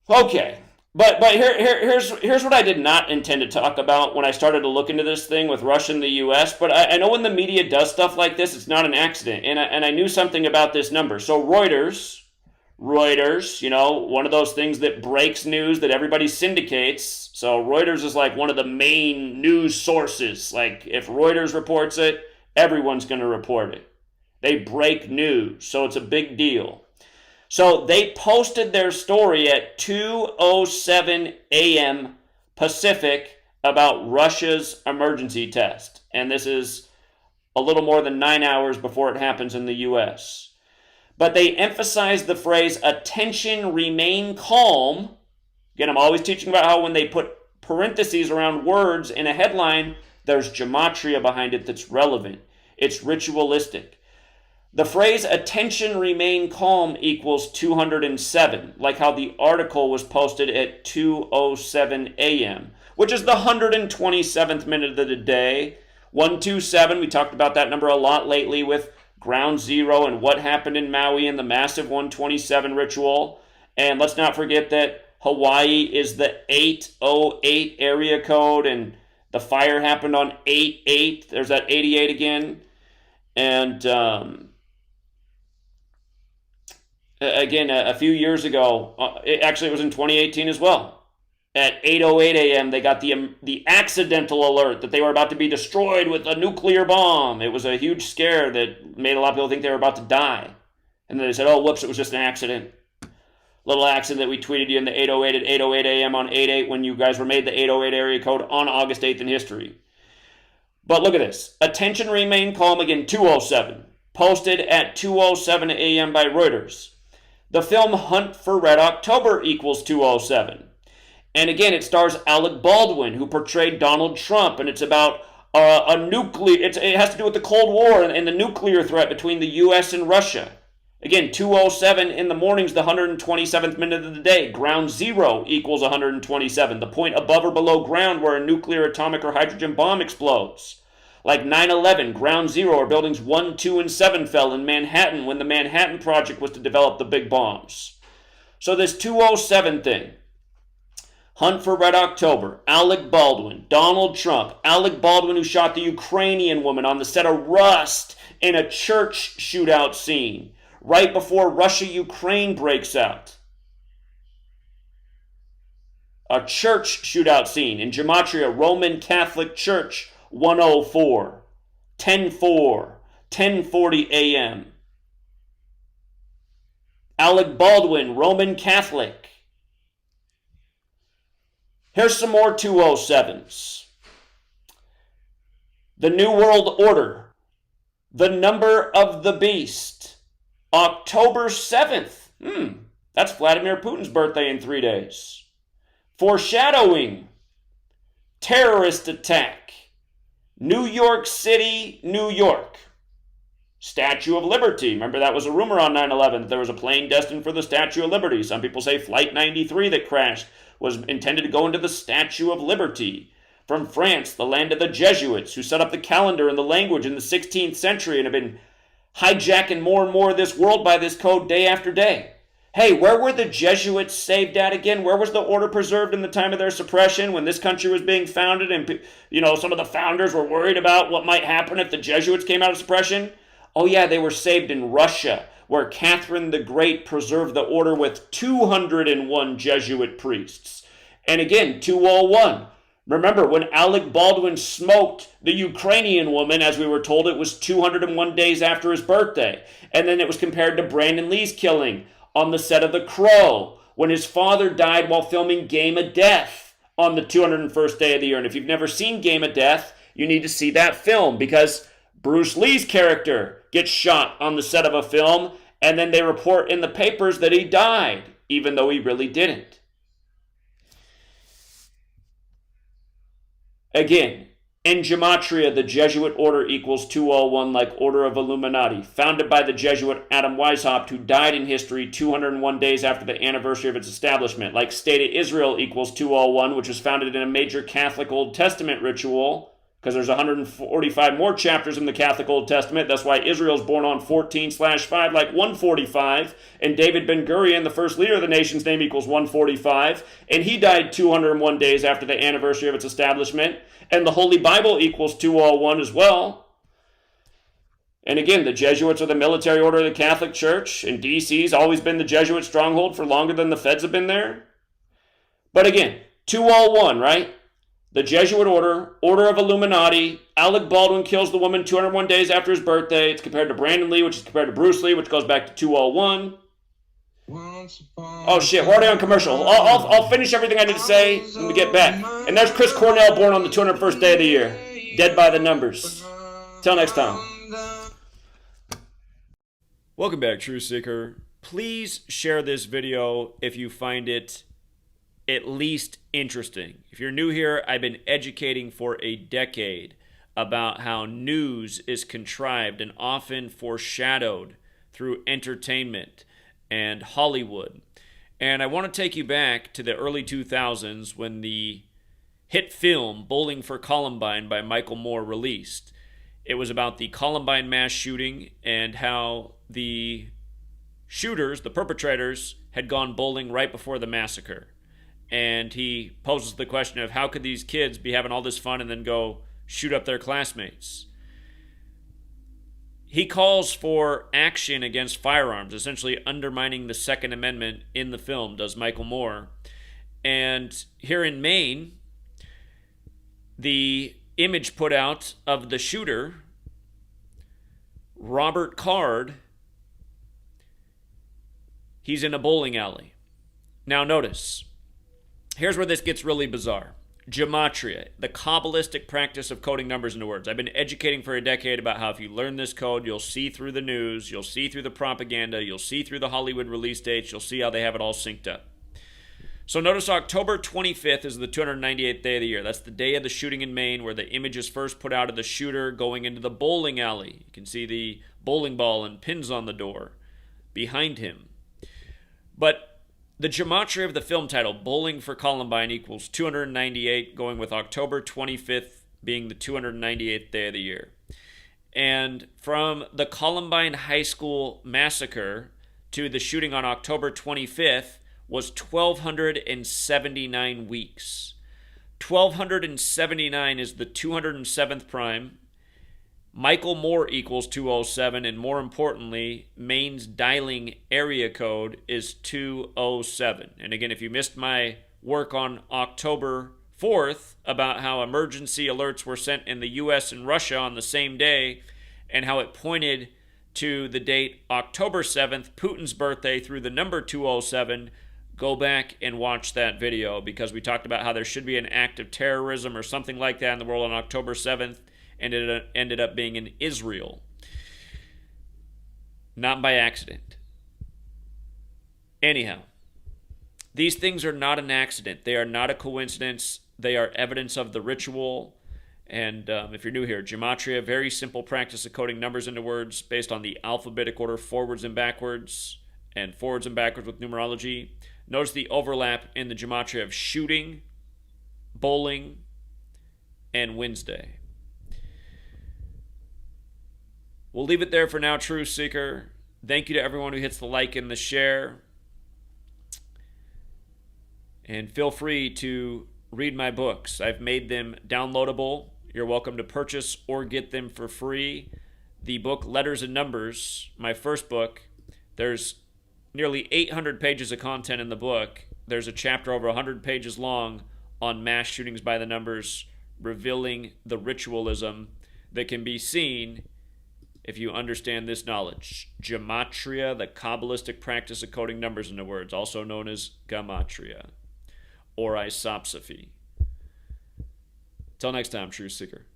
Okay. But here's what I did not intend to talk about when I started to look into this thing with Russia and the U.S. But I know when the media does stuff like this, it's not an accident, and I knew something about this number. So Reuters, one of those things that breaks news that everybody syndicates. So Reuters is like one of the main news sources. Like if Reuters reports it, everyone's going to report it. They break news, so it's a big deal. So they posted their story at 2:07 a.m. Pacific about Russia's emergency test. And this is a little more than 9 hours before it happens in the U.S. But they emphasize the phrase, attention, remain calm. Again, I'm always teaching about how when they put parentheses around words in a headline, there's gematria behind it that's relevant. It's ritualistic. The phrase, attention, remain calm, equals 207, like how the article was posted at 2:07 a.m., which is the 127th minute of the day. 127, we talked about that number a lot lately with Ground Zero and what happened in Maui and the massive 127 ritual. And let's not forget that Hawaii is the 808 area code, and the fire happened on 8/8. There's that 88 again. And again, a few years ago, it was in 2018 as well. At 8:08 a.m., they got the accidental alert that they were about to be destroyed with a nuclear bomb. It was a huge scare that made a lot of people think they were about to die. And then they said, oh, whoops, it was just an accident. Little accident that we tweeted you in the 8:08 at 8:08 a.m. on 8/8 when you guys were made the 808 area code on August 8th in history. But look at this. Attention, remain calm, again, 2:07. Posted at 2:07 a.m. by Reuters. The film Hunt for Red October equals 2:07. And again, it stars Alec Baldwin, who portrayed Donald Trump, and it's about a nuclear. It has to do with the Cold War and the nuclear threat between the U.S. and Russia. Again, 2:07 in the morning's the 127th minute of the day. Ground zero equals 127, the point above or below ground where a nuclear, atomic, or hydrogen bomb explodes. Like 9/11, Ground Zero, or buildings 1, 2, and 7 fell in Manhattan when the Manhattan Project was to develop the big bombs. So this 2:07 thing, Hunt for Red October, Alec Baldwin, Donald Trump, Alec Baldwin who shot the Ukrainian woman on the set of Rust in a church shootout scene right before Russia-Ukraine breaks out. A church shootout scene in Gematria, Roman Catholic Church, 104, 10:4, 10:40 a.m. Alec Baldwin, Roman Catholic. Here's some more 2:07s. The New World Order, The Number of the Beast, October 7th. That's Vladimir Putin's birthday in 3 days. Foreshadowing, Terrorist Attack, New York City, New York. Statue of Liberty. Remember that was a rumor on 9/11 that there was a plane destined for the Statue of Liberty. Some people say Flight 93 that crashed was intended to go into the Statue of Liberty. From France, the land of the Jesuits, who set up the calendar and the language in the 16th century and have been hijacking more and more of this world by this code day after day. Hey, where were the Jesuits saved at again? Where was the order preserved in the time of their suppression when this country was being founded and, some of the founders were worried about what might happen if the Jesuits came out of suppression? Oh yeah, they were saved in Russia, where Catherine the Great preserved the order with 201 Jesuit priests. And again, 201. Remember, when Alec Baldwin smoked the Ukrainian woman, as we were told, it was 201 days after his birthday. And then it was compared to Brandon Lee's killing on the set of The Crow, when his father died while filming Game of Death on the 201st day of the year. And if you've never seen Game of Death, you need to see that film, because Bruce Lee's character gets shot on the set of a film, and then they report in the papers that he died, even though he really didn't. Again, in Gematria, the Jesuit order equals 201, like Order of Illuminati, founded by the Jesuit Adam Weishaupt, who died in history 201 days after the anniversary of its establishment. Like State of Israel equals 201, which was founded in a major Catholic Old Testament ritual because there's 145 more chapters in the Catholic Old Testament. That's why Israel's born on 14/5, like 145. And David Ben-Gurion, the first leader of the nation's name, equals 145. And he died 201 days after the anniversary of its establishment. And the Holy Bible equals 201 as well. And again, the Jesuits are the military order of the Catholic Church. And DC's always been the Jesuit stronghold for longer than the Feds have been there. But again, 201, right? The Jesuit order, Order of Illuminati. Alec Baldwin kills the woman 201 days after his birthday. It's compared to Brandon Lee, which is compared to Bruce Lee, which goes back to 201. Oh shit, we're already on commercial. I'll finish everything I need to say when we get back. And there's Chris Cornell, born on the 201st day of the year. Dead by the numbers. Till next time. Welcome back, Truth Seeker. Please share this video if you find it at least interesting. If you're new here, I've been educating for a decade about how news is contrived and often foreshadowed through entertainment and Hollywood. And I want to take you back to the early 2000s when the hit film Bowling for Columbine by Michael Moore released. It was about the Columbine mass shooting and how the shooters, the perpetrators, had gone bowling right before the massacre. And he poses the question of how could these kids be having all this fun and then go shoot up their classmates? He calls for action against firearms, essentially undermining the Second Amendment in the film, does Michael Moore. And here in Maine, the image put out of the shooter, Robert Card, he's in a bowling alley. Now notice, here's where this gets really bizarre. Gematria, the Kabbalistic practice of coding numbers into words. I've been educating for a decade about how if you learn this code, you'll see through the news, you'll see through the propaganda, you'll see through the Hollywood release dates, you'll see how they have it all synced up. So notice October 25th is the 298th day of the year. That's the day of the shooting in Maine where the image is first put out of the shooter going into the bowling alley. You can see the bowling ball and pins on the door behind him. But the gematria of the film title, Bowling for Columbine, equals 298, going with October 25th being the 298th day of the year. And from the Columbine High School massacre to the shooting on October 25th was 1,279 weeks. 1,279 is the 207th prime. Michael Moore equals 207, and more importantly, Maine's dialing area code is 207. And again, if you missed my work on October 4th about how emergency alerts were sent in the US and Russia on the same day, and how it pointed to the date October 7th, Putin's birthday, through the number 207, go back and watch that video, because we talked about how there should be an act of terrorism or something like that in the world on October 7th, and it ended up being in Israel. Not by accident. Anyhow, these things are not an accident. They are not a coincidence. They are evidence of the ritual. And if you're new here, Gematria, very simple practice of coding numbers into words based on the alphabetic order forwards and backwards with numerology. Notice the overlap in the Gematria of shooting, bowling, and Wednesday. We'll leave it there for now, Truth Seeker. Thank you to everyone who hits the like and the share. And feel free to read my books. I've made them downloadable. You're welcome to purchase or get them for free. The book Letters and Numbers, my first book, there's nearly 800 pages of content in the book. There's a chapter over 100 pages long on mass shootings by the numbers, revealing the ritualism that can be seen if you understand this knowledge. Gematria, the Kabbalistic practice of coding numbers into words, also known as Gematria or isopsophy. Till next time, Truth Seeker.